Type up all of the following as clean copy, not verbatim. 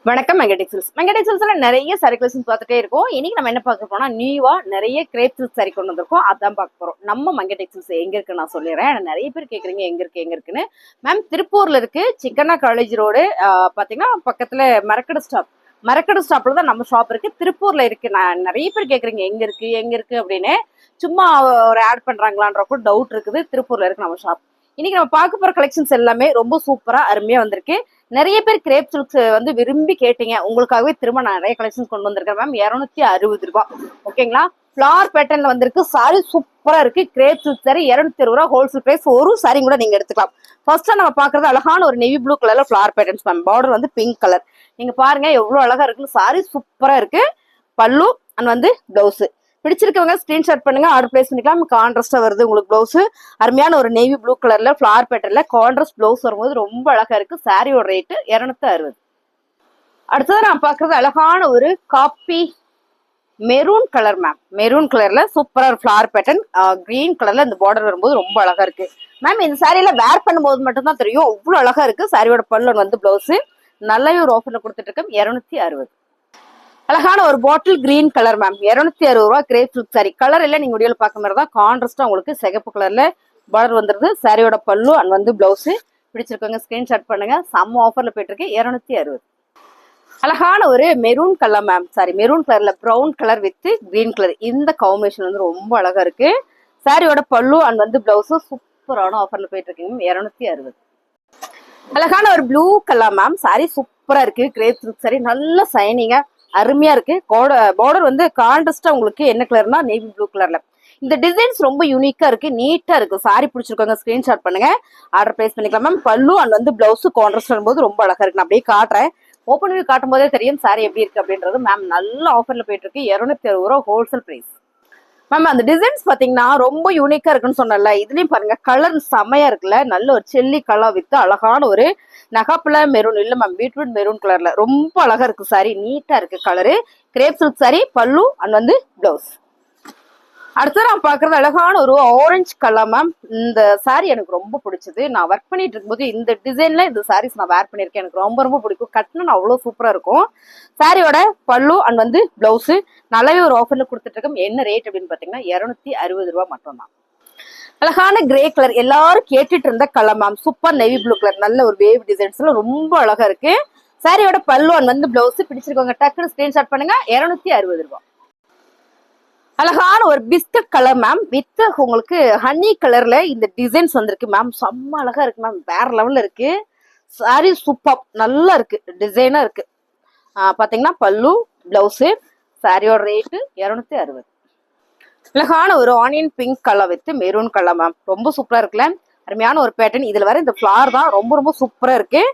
வணக்கம் மெங்கடெக்ஸல்ஸ்ல நிறைய sorry collections பார்த்துட்டே இருக்கோம். இன்னைக்கு நம்ம என்ன பார்க்க போறோம்னா நியூவா நிறைய கிரேப் சில்க் சாரி கொண்டு வந்திருக்கோம். அதான் பார்க்க போறோம். நம்ம மெங்கடெக்ஸல்ஸ் எங்க இருக்கு நான் சொல்லிடுறேன். நிறைய பேர் கேக்குறீங்க எங்க இருக்குன்னு. மேம் திருப்பூர்ல இருக்கு, சிக்கனா காலேஜ் ரோடு. பாத்தீங்கன்னா பக்கத்துல மரக்கடை ஸ்டாப்ல தான் நம்ம ஷாப் இருக்கு. திருப்பூர்ல இருக்கு. நான் நிறைய பேர் கேக்குறீங்க எங்க இருக்கு அப்படின்னு. சும்மா ஒரு ஆட் பண்றாங்களான்றப்போ டவுட் இருக்குது. திருப்பூர்ல இருக்கு நம்ம ஷாப். இன்னைக்கு நம்ம பார்க்க போற கலெக்ஷன்ஸ் எல்லாமே ரொம்ப சூப்பரா அருமையா வந்திருக்கு. நிறைய பேர் கிரேப் சில்க்ஸ் வந்து விரும்பி கேட்டீங்க. உங்களுக்காகவே திரும்ப நான் நிறைய கலெக்ஷன்ஸ் கொண்டு வந்திருக்கேன் மேம். 260 ரூபாய். ஓகேங்களா? ஃபிளார் பேட்டர்ன்ல வந்திருக்கு. சாரி சூப்பரா இருக்கு. கிரேப் சில்க் சாரி 260 ரூபாய் ஹோல்சேல் பிரைஸ். ஒரு சாரி கூட நீங்க எடுத்துக்கலாம். ஃபர்ஸ்டா நம்ம பாக்குறது அழகான ஒரு நேவி ப்ளூ கலர்ல ஃபிளார் பேட்டர்ன்ஸ் மேம். பார்டர் வந்து பிங்க் கலர். நீங்க பாருங்க எவ்வளவு அழகா இருக்கு. சாரி சூப்பரா இருக்கு. பல்லு அண்ட் வந்து பிளவுஸ். பிடிச்சிருக்கவங்க ஸ்கிரீன்ஷாட் பண்ணுங்க, ஆர்டர் பிளேஸ் பண்ணிக்கலாம். கான்ட்ராஸ்டா வருது உங்களுக்கு பிளவுஸ். அருமையான ஒரு நேவி ப்ளூ கலர்ல ஃபிளார் பேட்டர்ல கான்ட்ராஸ்ட் பிளவுஸ் வரும்போது ரொம்ப அழகா இருக்கு. சாரியோட ரேட்டு 260. அடுத்தது நான் பாக்குறது அழகான ஒரு coffee maroon colour ma'am. Maroon கலர்ல சூப்பரா ஒரு ஃபிளார் பேட்டர்ன். கிரீன் கலர்ல இந்த பார்டர் வரும்போது ரொம்ப அழகா இருக்கு மேம். இந்த சாரியில வேர் பண்ணும்போது மட்டும் தான் தெரியும் அவ்வளவு அழகா இருக்கு. சாரியோட பல்லு வந்து பிளவுஸ். நல்ல ஒரு ஆஃபர்ல கொடுத்துட்டு இருக்கேன். 260. அழகான ஒரு பாட்டில் கிரீன் கலர் மேம். 260 ரூபாய் கிரேப் சில்க் சாரி. கலர் எல்லாம் நீங்க வீடியோல பார்க்க மாதிரி தான். கான்ட்ராஸ்டா உங்களுக்கு சிகப்பு கலர்ல பார்டர் வந்துருது. சாரியோட பல்லு அண்ட் வந்து பிளவுஸ். பிடிச்சிருக்கவங்க ஸ்கிரீன்ஷாட் பண்ணுங்க. செம்ம ஆஃபர்ல போயிட்டு இருக்கு. 260. அழகான ஒரு maroon colour ma'am. Sorry, maroon கலர்ல brown colour with green colour. இந்த காம்பினேஷன் வந்து ரொம்ப அழகா இருக்கு. சாரியோட பல்லு அண்ட் வந்து பிளவுஸ் சூப்பரான ஆஃபர்ல போயிட்டு இருக்கு. 260. அழகான ஒரு ப்ளூ கலர் மேம். சாரி சூப்பரா இருக்கு. கிரேப் சில்க் சாரி நல்ல சைனிங்கா அருமையா இருக்கு. பார்டர் வந்து கான்ட்ராஸ்டா உங்களுக்கு என்ன கலர்னா நேவி ப்ளூ கலர்ல. இந்த டிசைன்ஸ் ரொம்ப யூனிக்கா இருக்கு, நீட்டா இருக்கு. சாரி பிடிச்சிருக்கோங்க ஸ்கிரீன்ஷாட் பண்ணுங்க, ஆர்டர் பிளேஸ் பண்ணிக்கலாம் மேம். பல்லு அண்ட் வந்து பிளவுஸ் கான்ட்ராஸ்ட் வரும்போது ரொம்ப அழகா இருக்கு. நான் அப்படியே காட்டுறேன். ஓப்பன் வியூ காட்டும் போதே தெரியும் சாரி எப்படி இருக்கு அப்படின்றது. மேம் நல்ல ஆஃபர்ல போயிட்டு இருக்கு. 260 ரூபாய் ஹோல்சேல் பிரைஸ் மேம். அந்த டிசைன்ஸ் பாத்தீங்கன்னா ரொம்ப யூனிக்கா இருக்குன்னு சொன்னல. இதுலயும் பாருங்க கலர் செமையா இருக்குல்ல. நல்ல ஒரு செல்லி கலர் வித்து அழகான ஒரு நகாப்புல மெரூன் இல்ல மேம், பீட்ரூட் மெரூன் கலர்ல ரொம்ப அழகா இருக்கு. சாரி நீட்டா இருக்கு கலரு. கிரேப் சில்க் சாரி, பல்லு அண்ட் வந்து பிளவுஸ். அடுத்து நான் பாக்குறது அழகான ஒரு ஆரஞ்சு கலர் மேம். இந்த சாரி எனக்கு ரொம்ப பிடிச்சது. நான் ஒர்க் பண்ணிட்டு இருக்கும்போது இந்த டிசைன்ல இந்த சாரீஸ் நான் வேர் பண்ணிருக்கேன். எனக்கு ரொம்ப ரொம்ப பிடிக்கும். கட்டினா அவ்வளவு சூப்பரா இருக்கும். சாரியோட பல்லு அண்ட் வந்து பிளவுஸ் நல்லாவே ஒரு ஆஃபர்ல கொடுத்துட்டு இருக்கோம். என்ன ரேட் அப்படின்னு பாத்தீங்கன்னா 260 ரூபாய் மட்டும் தான். அழகான கிரே கலர் எல்லாரும் கேட்டுட்டு இருந்த colour ma'am. Super navy blue colour. நல்ல ஒரு வேவ் டிசைன்ஸ்ல ரொம்ப அழகா இருக்கு. சாரியோட பல்லு அண்ட் வந்து பிளவுஸ். பிடிச்சிருக்கவங்க டக்குன்னு ஸ்கிரீன்ஷாட் பண்ணுங்க. 260 ரூபாய். அழகான ஒரு பிஸ்கட் கலர் மேம் வித் உங்களுக்கு ஹனி கலர்ல இந்த டிசைன்ஸ் வந்திருக்கு மேம். செம்ம அழகா இருக்கு மேம். வேற லெவல்ல இருக்கு. சாரி சூப்பர் நல்லா இருக்கு. டிசைனா இருக்கு. பாத்தீங்கன்னா பல்லு பிளவுஸ். சாரியோட ரேட்டு 260. அழகான ஒரு onion pink colour with maroon colour ma'am. ரொம்ப சூப்பரா இருக்குல்ல. அருமையான ஒரு பேட்டர்ன். இதுல வர இந்த ஃபிளார் தான் ரொம்ப ரொம்ப சூப்பரா இருக்கு.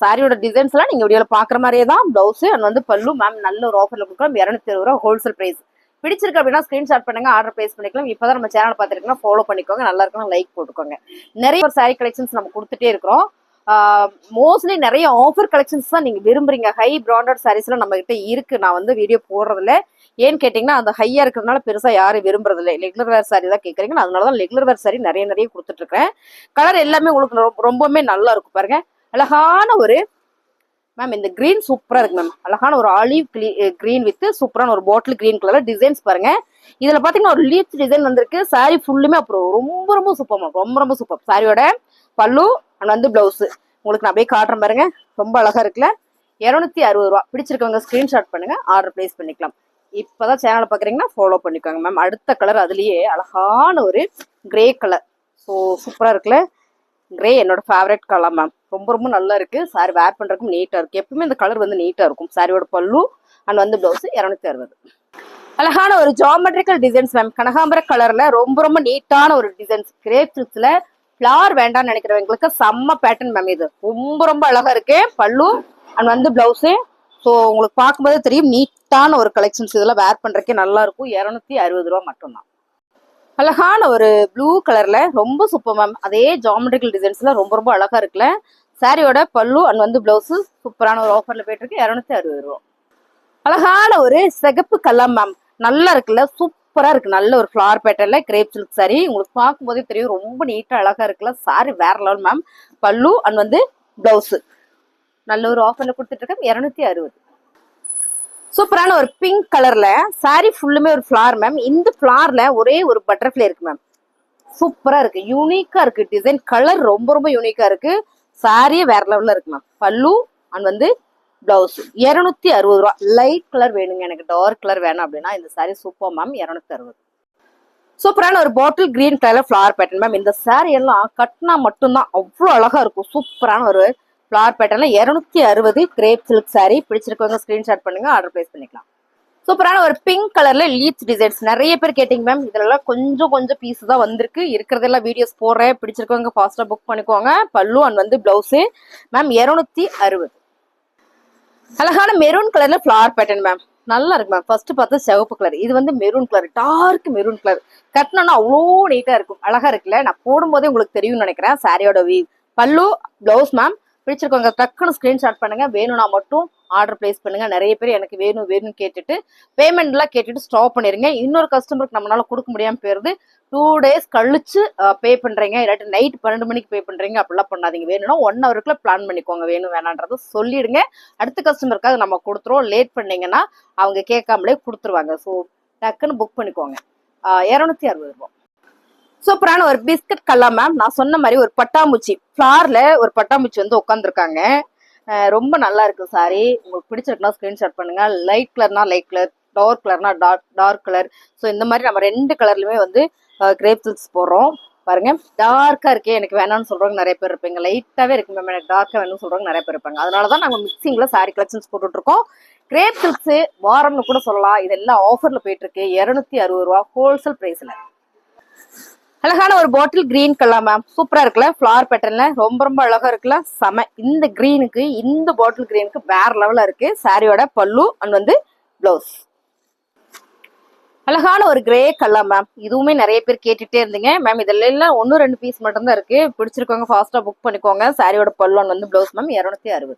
சாரியோட டிசைன்ஸ் எல்லாம் நீங்க வீடியோல பாக்குற மாதிரியே தான். பிளவுஸ் அண்ட் வந்து பல்லு மேம் நல்ல ஒரு ஆஃபர்ல கொடுக்குறோம். 260 ரூபாய் ஹோல்சேல் பிரைஸ். பிடிச்சிருக்கு அப்படின்னா ஸ்கிரீன்ஷாட் பண்ணுங்க, ஆர்டர் பிளேஸ் பண்ணிக்கலாம். இப்பதான் நம்ம சேனல் பார்த்துருக்கீங்கன்னா ஃபாலோ பண்ணிக்கோங்க. நல்லா இருக்கணும் லைக் போட்டுக்கோங்க. நிறைய ஒரு சாரி கலெக்ஷன்ஸ் நம்ம கொடுத்துட்டே இருக்கிறோம். மோஸ்ட்லி நிறைய ஆஃபர் கலெக்ஷன்ஸ் தான் நீங்க விரும்புறீங்க. ஹை பிராண்டட் சாரீஸ் எல்லாம் நம்ம கிட்ட இருக்கு. நான் வந்து வீடியோ போடுறதுல ஏன்னு கேட்டீங்கன்னா அந்த ஹையா இருக்கிறதுனால பெருசா யாரும் விரும்புறது இல்லை. ரெகுலர் வேர் சாரி தான் கேட்கறீங்க. அதனாலதான் ரெகுலர் வேர் சாரி நிறைய கொடுத்துட்டு இருக்கேன். கலர் எல்லாமே உங்களுக்கு ரொம்பவுமே நல்லா இருக்கும். பாருங்க அழகான ஒரு மேம். இந்த கிரீன் சூப்பரா இருக்கு மேம். அழகான ஒரு ஆலிவ் கிரீன் வித் சூப்பரான ஒரு பாட்டில் கிரீன் கலர் டிசைன்ஸ் பாருங்க. இதுல பாத்தீங்கன்னா ஒரு லீஃப் டிசைன் வந்திருக்கு. சாரி ஃபுல்லுமே அப்புறம் ரொம்ப ரொம்ப சூப்பர் மேம். ரொம்ப ரொம்ப சூப்பர். சாரியோட பல்லு அண்ட் வந்து பிளவுஸ் உங்களுக்கு நான் அப்படியே காட்டுறேன் பாருங்க. ரொம்ப அழகா இருக்குல்ல. 260 ரூபாய். பிடிச்சிருக்கவங்க ஸ்கிரீன்ஷாட் பண்ணுங்க, ஆர்டர் பிளேஸ் பண்ணிக்கலாம். இப்பதான் சேனலை பாக்குறீங்கன்னா ஃபாலோ பண்ணிக்கோங்க மேம். அடுத்த கலர் அதுலயே அழகான ஒரு கிரே கலர். ஸோ சூப்பரா இருக்குல்ல. கிரே என்னோட ஃபேவரட் கலர் மேம். ரொம்ப ரொம்ப நல்லா இருக்கு. சாரி வேர் பண்றதுக்கும் நீட்டா இருக்கு. எப்பவுமே இந்த கலர் வந்து நீட்டா இருக்கும். சாரியோட பல்லு அண்ட் வந்து பிளவுஸ். 260. அழகான ஒரு ஜாமெட்ரிக்கல் டிசைன்ஸ் மேம். கனகாம்பர கலர்ல ரொம்ப ரொம்ப நீட்டான ஒரு டிசைன்ஸ். கிரேப் சில்க்ஸ்ல ஃபிளார் வேண்டாம்னு நினைக்கிறவங்களுக்கு செம்ம பேட்டர்ன் மேம். இது ரொம்ப ரொம்ப அழகா இருக்கு. பல்லு அண்ட் வந்து பிளவுஸ். ஸோ உங்களுக்கு பார்க்கும்போது தெரியும் நீட்டான ஒரு கலெக்ஷன்ஸ். இதெல்லாம் வேர் பண்றதுக்கே நல்லா இருக்கும். 260 ரூபாய் மட்டும்தான். அழகான ஒரு ப்ளூ கலர்ல ரொம்ப சூப்பர் மேம். அதே ஜாமெட்ரிக்கல் டிசைன்ஸ்ல ரொம்ப ரொம்ப அழகா இருக்குல்ல. சாரியோட பல்லு அண்ட் வந்து பிளவுஸ் சூப்பரான ஒரு ஆஃபர்ல போயிட்டு இருக்கு. 260 ரூபாய். அழகான ஒரு சிகப்பு கலர் மேம். நல்லா இருக்குல்ல. சூப்பரா இருக்கு. நல்ல ஒரு ஃபிளார் பேட்டர்ல கிரேப் சில்க் சாரி. உங்களுக்கு பார்க்கும் போதே தெரியும் ரொம்ப நீட்டா அழகா இருக்குல்ல. சாரி வேற லெவல் மேம். பல்லு அண்ட் வந்து பிளவுஸ். நல்ல ஒரு ஆஃபர்ல கொடுத்துட்டு இருக்கேன் 260. சூப்பரான ஒரு பிங்க் கலர்ல சாரி ஃபுல்லுமே ஒரு ஃபிளார் மேம். இந்த ஃபிளார்ல ஒரே ஒரு பட்டர்ஃப்ளை இருக்கு மேம். சூப்பரா இருக்கு, யூனிக்கா இருக்கு டிசைன், கலர் ரொம்ப ரொம்ப யூனிக்கா இருக்கு. சாரியே வேற லெவல்ல இருக்கு மேம். பல்லு அண்ட் வந்து பிளவுஸ் 260 ரூபா. லைட் கலர் வேணுங்க, எனக்கு டார்க் கலர் வேணும் அப்படின்னா இந்த சாரி சூப்பர் மேம். 260. சூப்பரான ஒரு பாட்டில் கிரீன் கலர்ல ஃபிளவர் பேட்டர்ன் மேம். இந்த சாரி எல்லாம் கட்டினா மட்டும்தான் அவ்வளோ அழகா இருக்கும். சூப்பரான ஒரு ஃபிளவர் பேட்டர்ன்ல 260 கிரேப் சில்க் சாரி. பிடிச்சிருக்கவங்க ஸ்கிரீன்ஷாட் பண்ணுங்க, ஆர்டர் பிளேஸ் பண்ணிக்கலாம். சூப்பரான ஒரு பிங்க் கலர்ல லீப்ஸ் டிசைன்ஸ் நிறைய பேர் கேட்டீங்க மேம். இதெல்லாம் கொஞ்சம் பீஸ் தான் வந்திருக்கு. இருக்கிறதெல்லாம் வீடியோஸ் போடுறேன், பிடிச்சிருக்கவங்க ஃபாஸ்டா புக் பண்ணிக்கோங்க. பல்லு அண்ட் வந்து பிளவுஸ் மேம் 260. அழகான மெரூன் கலர்ல ஃபிளவர் பேட்டர்ன் மேம். நல்லா இருக்கு மேம். ஃபர்ஸ்ட் பார்த்தா சிவப்பு கலர், இது வந்து maroon colour, dark maroon colour. கட்டினா அவ்வளோ நீட்டா இருக்கும், அழகா இருக்குல்ல. நான் போடும்போதே உங்களுக்கு தெரியும்னு நினைக்கிறேன் சாரியோட வீவ். பல்லு பிளவுஸ் மேம். பிடிச்சிருக்கவங்க டக்குன்னு ஸ்கிரீன்ஷாட் பண்ணுங்க, வேணும்னா மட்டும் ஆர்டர் பிளேஸ் பண்ணுங்க. நிறைய பேர் எனக்கு வேணும்னு கேட்டுட்டு பேமெண்ட் எல்லாம் கேட்டுட்டு ஸ்டாப் பண்ணிருங்க. இன்னொரு கஸ்டமருக்கு நம்மளால கொடுக்க முடியாம போயிருது. 2 days கழிச்சு பே பண்றீங்க, இல்லாட்டி நைட் 12 மணிக்கு பே பண்றீங்க, அப்படிலாம் பண்ணாதீங்க. வேணும்னா 1 ஹவருக்குள்ள பிளான் பண்ணிக்கோங்க, வேணும் வேணான்றத சொல்லிடுங்க. அடுத்த கஸ்டமருக்காக நம்ம கொடுத்துருவோம். லேட் பண்ணீங்கன்னா அவங்க கேட்காமலே கொடுத்துருவாங்க. ஸோ டக்குன்னு புக் பண்ணிக்கோங்க. 260 ரூபாய். சூப்பரான ஒரு பிஸ்கட் கலர் மேம். நான் சொன்ன மாதிரி ஒரு பட்டாம்பூச்சி ஃபிளார்ல ஒரு பட்டாம்பூச்சி வந்து உட்காந்துருக்காங்க. ரொம்ப நல்லா இருக்கு சாரி. உங்களுக்கு பிடிச்சிருக்குன்னா ஸ்கிரீன்ஷாட் பண்ணுங்க. லைட் கலர்னா லைட் கலர், டார்க் கலர்னா டார்க் கலர். ஸோ இந்த மாதிரி நம்ம 2 கலர்லயுமே வந்து கிரேப் சில்க்ஸ் போடுறோம். பாருங்க, டார்க்கா இருக்கே எனக்கு வேணாம்னு சொல்றவங்க நிறைய பேர் இருப்பீங்க. லைட்டாவே இருக்கு மேம் எனக்கு டார்க்கா வேணும்னு சொல்றவங்க நிறைய பேர் இருப்பாங்க. அதனாலதான் நாங்க மிக்சிங்ல சாரி கலெக்ஷன்ஸ் போட்டுட்டு இருக்கோம். கிரேப் சில்க்ஸ் வாரம்னு கூட சொல்லலாம். இதெல்லாம் ஆஃபர்ல போயிட்டு இருக்கு. 260 ரூபா ஹோல்சேல் பிரைஸ்ல. அழகான ஒரு பாட்டில் கிரீன் கலர் மேம். சூப்பரா இருக்குல்ல, ஃபிளவர் பேட்டர்ன்ல ரொம்ப அழகா இருக்குல்ல, செம. இந்த கிரீனுக்கு, இந்த பாட்டில் கிரீனுக்கு வேற லெவல்ல இருக்கு. சாரியோட பல்லு அண்ட் வந்து பிளவுஸ். அழகான ஒரு கிரே கலர் மேம். இதுவுமே நிறைய பேர் கேட்டுட்டே இருந்தீங்க மேம். இதுல எல்லாம் 1-2 பீஸ் மட்டும் தான் இருக்கு. பிடிச்சிருக்கவங்க ஃபாஸ்டா புக் பண்ணிக்கோங்க. சாரியோட பல்லு அண்ட் வந்து பிளவுஸ் மேம் 260.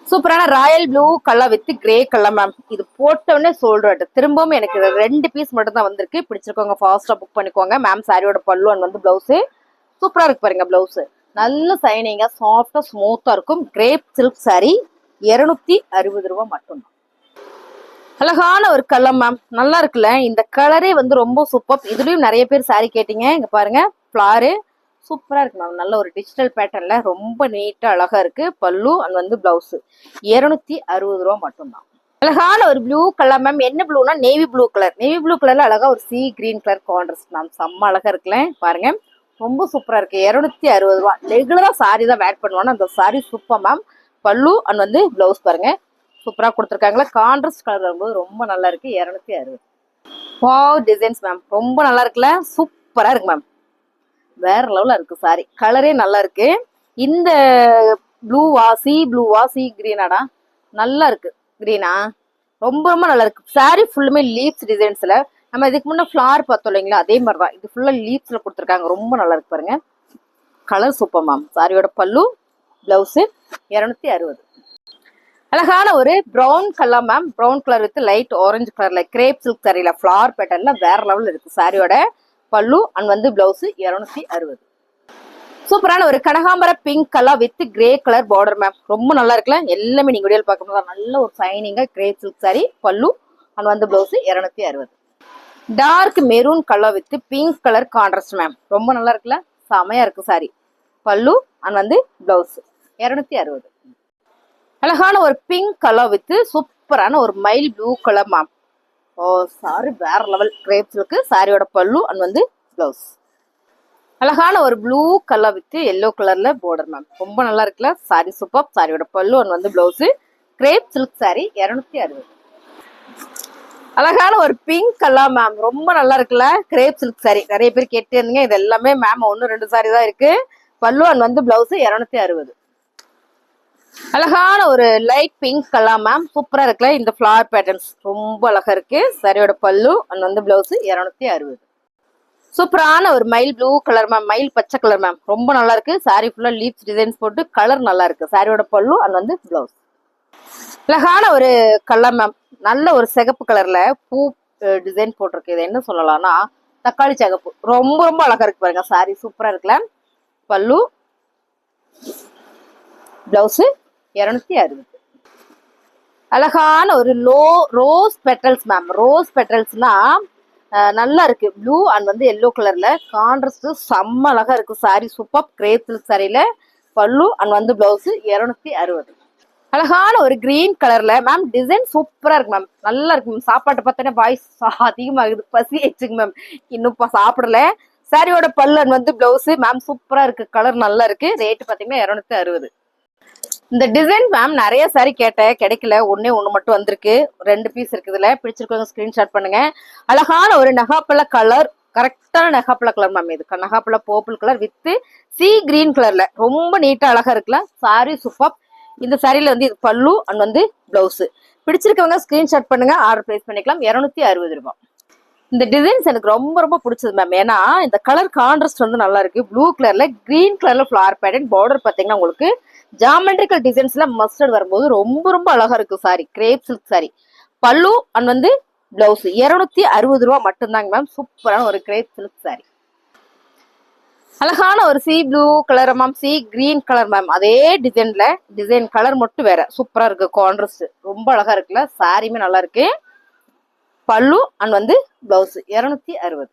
சூப்பரான Royal blue colour with grey colour ma'am. இது போட்டோடனே சொல்றேன், திரும்பவும் எனக்கு 2 பீஸ் மட்டும் தான் வந்திருக்கு. பிடிச்சிருக்கவங்க ஃபாஸ்டா புக் பண்ணிக்கோங்க மேம். சாரியோட பல்லு அண்ட் வந்து பிளவுஸ் சூப்பரா இருக்கு பாருங்க. பிளவுஸ் நல்ல சைனிங்கா சாஃப்டா ஸ்மூத்தா இருக்கும். கிரேப் சில்க் சாரி 260 ரூபாய் மட்டும்தான். அழகான ஒரு கலர் மேம். நல்லா இருக்குல்ல, இந்த கலரே வந்து ரொம்ப சூப்பர். இதுலயும் நிறைய பேர் சாரி கேட்டீங்க. இங்க பாருங்க, ஃபிளாரு சூப்பரா இருக்கு மேம். நல்ல ஒரு டிஜிட்டல் பேட்டர்ன்ல ரொம்ப நீட்டா அழகா இருக்கு. பல்லு அண்ட் வந்து பிளவுஸ் 260 ரூபாய் மட்டும்தான். அழகான ஒரு ப்ளூ கலர் மேம். என்ன ப்ளூனா navy blue colour. Navy blue கலர்ல அழகா ஒரு sea green colour contrast ma'am. செம்ம அழகா இருக்குல்ல, பாருங்க ரொம்ப சூப்பரா இருக்கு. 260 ரூபாய். ரெகுலரா சாரி தான் வேர் பண்ணுவாங்க, அந்த சாரி சூப்பர் மேம். பல்லு அண்ட் வந்து பிளவுஸ் பாருங்க சூப்பரா கொடுத்துருக்காங்களா. கான்ட்ராஸ்ட் கலர் வரும்போது ரொம்ப நல்லா இருக்கு. 260. Wow designs ma'am. ரொம்ப நல்லா இருக்குல்ல, சூப்பரா இருக்கு மேம். வேற லெவல்ல இருக்கு சாரி. கலரே நல்லா இருக்கு. இந்த ப்ளூவா, சி கிரீனாடா, நல்லா இருக்கு. கிரீனா ரொம்ப நல்லா இருக்கு. சாரி ஃபுல்லுமே லீவ்ஸ் டிசைன்ஸ்ல. நம்ம இதுக்கு முன்ன ஃபிளார் பார்த்தோம் இல்லைங்களா, அதே மாதிரிதான் இது ஃபுல்லா லீவ்ஸ்ல கொடுத்துருக்காங்க. ரொம்ப நல்லா இருக்கு பாருங்க. Colour super ma'am. சாரியோட பல்லு பிளவுஸ் 260. அழகான ஒரு brown colour ma'am. Brown colour with light orange கலர்ல கிரேப் சில்க் சாரியில ஃபிளார் பேட்டர்ன்ல வேற லெவல்ல இருக்கு. சாரியோட பல்லு அண்ட் வந்து பிளவுஸ் 260. சூப்பரான ஒரு கனகாம்பர pink colour with grey colour border ma'am. ரொம்ப நல்லா இருக்குல்ல. எல்லாமே நீங்க வீடியோல பார்க்கும்போது நல்ல ஒரு சைனிங்கா கிரேப் சில்க் சாரி. பல்லு அண்ட் வந்து blouse 260. Dark maroon colour with pink colour contrast ma'am. ரொம்ப நல்லா இருக்குல்ல, செமையா இருக்கு சாரி. பல்லு அண்ட் வந்து பிளவுஸ் 260. அழகான ஒரு பிங்க் கலர் வித் சூப்பரான ஒரு மைல் ப்ளூ கலர் மேம். ஓ சாரி வேற லெவல். கிரேப்ஸ் இருக்கு. சாரியோட பல்லு அண்ட் வந்து பிளவுஸ். அழகான ஒரு ப்ளூ கலர் வித் எல்லோ கலர்ல பார்டர் மேம். ரொம்ப நல்லா இருக்குல்ல, சாரி சூப்பர். சாரியோட பல்லு அண்ட் வந்து பிளவுஸ். Grape silk sorry 260. அழகான ஒரு பிங்க் கலர் மேம். ரொம்ப நல்லா இருக்குல்ல, கிரேப் சில்க் சாரி. நிறைய பேர் கேட்டே இருந்தீங்க. இது எல்லாமே மேம் 1-2 சாரி தான் இருக்கு. பல்லு அண்ட் வந்து பிளவுஸ் 260. அழகான ஒரு லைட் பிங்க் கலர் மேம். சூப்பரா இருக்குல்ல, இந்த ஃபிளவர் பேட்டர்ன்ஸ் ரொம்ப அழகா இருக்கு. சாரியோட பல்லு அண்ட் வந்து பிளவுஸ் 260. சூப்பரான ஒரு மைல் ப்ளூ கலர் மேம். மயில் பச்சை கலர் மேம். ரொம்ப நல்லா இருக்கு. சாரி ஃபுல்லா லீவ்ஸ் டிசைன்ஸ் போட்டு கலர் நல்லா இருக்கு. சாரியோட பல்லு அண்ட் வந்து பிளவுஸ். அழகான ஒரு கலர் மேம். நல்ல ஒரு சிகப்பு கலர்ல பூ டிசைன் போட்டிருக்கு. இது என்ன சொல்லலாம்னா தக்காளி சிகப்பு. ரொம்ப அழகா இருக்கு பாருங்க. சாரி சூப்பரா இருக்குல்ல. பல்லு பிளவுஸ் 260. அழகான ஒரு ரோஸ் பெட்டல்ஸ் மேம். ரோஸ் பெட்டல்ஸ்னா நல்லா இருக்கு. ப்ளூ அண்ட் வந்து எல்லோ கலர்ல கான்ட்ராஸ்ட் செம்ம அழகா இருக்கு. Sorry super. கிரேப் சில்க் சாரியில பல்லு அண்ட் வந்து பிளவுஸ் 260. அழகான ஒரு கிரீன் கலர்ல மேம். டிசைன் சூப்பரா இருக்கு மேம். நல்லா இருக்கு மேம். சாப்பாட்டை பார்த்தோன்னே வாய்ஸ் அதிகமாகுது. பசி ஆயிடுச்சுங்க மேம். இன்னும் சாப்பிடல. சாரியோட பல்லு அண்ட் வந்து பிளவுஸ் மேம் சூப்பரா இருக்கு. கலர் நல்லா இருக்கு. ரேட் பாத்தீங்கன்னா 260. இந்த டிசைன் மேம் நிறைய சாரி கேட்டேன், கிடைக்கல. ஒன்னே ஒண்ணு மட்டும் வந்திருக்கு. 2 பீஸ் இருக்குதுல. பிடிச்சிருக்கவங்க ஸ்கிரீன்ஷாட் பண்ணுங்க. அழகான ஒரு நகாப்பழ கலர். கரெக்டான நகாப்பழ கலர் மேம். இது நகாப்பழ purple colour with sea green கலர்ல ரொம்ப நீட்டா அழகா இருக்குல்ல. சாரி சூப்பர். இந்த சாரியில வந்து இது பல்லு அண்ட் வந்து பிளவுஸ். பிடிச்சிருக்கவங்க ஸ்கிரீன்ஷாட் பண்ணுங்க. ஆர்டர் பிளேஸ் பண்ணிக்கலாம். 260 ரூபாய். இந்த டிசைன்ஸ் எனக்கு ரொம்ப ரொம்ப பிடிச்சது மேம். ஏன்னா இந்த கலர் கான்ட்ராஸ்ட் வந்து நல்லா இருக்கு. ப்ளூ கலர்ல கிரீன் கலர்ல ஃபிளவர் பேட்டர்ன். பார்டர் பாத்தீங்கன்னா உங்களுக்கு ஜாமெட்ரிக்கல் டிசைன்ஸ்ல மஸ்டர்ட் வரும்போது ரொம்ப ரொம்ப அழகா இருக்கு. Sorry grape silk sari. பல்லு அண்ட் வந்து பிளவுஸ் 260 ரூபாய் மட்டும்தாங்க மேம். சூப்பரான ஒரு கிரேப் சில்க் சாரி. அழகான ஒரு C blue colour ma'am. C green colour ma'am. அதே டிசைன்ல டிசைன் கலர் மட்டும் வேற. சூப்பரா இருக்கு. கான்ட்ராஸ்ட் ரொம்ப அழகா இருக்குல்ல. சாரியுமே நல்லா இருக்கு. பல்லு அண்ட் வந்து பிளவுஸ் 260.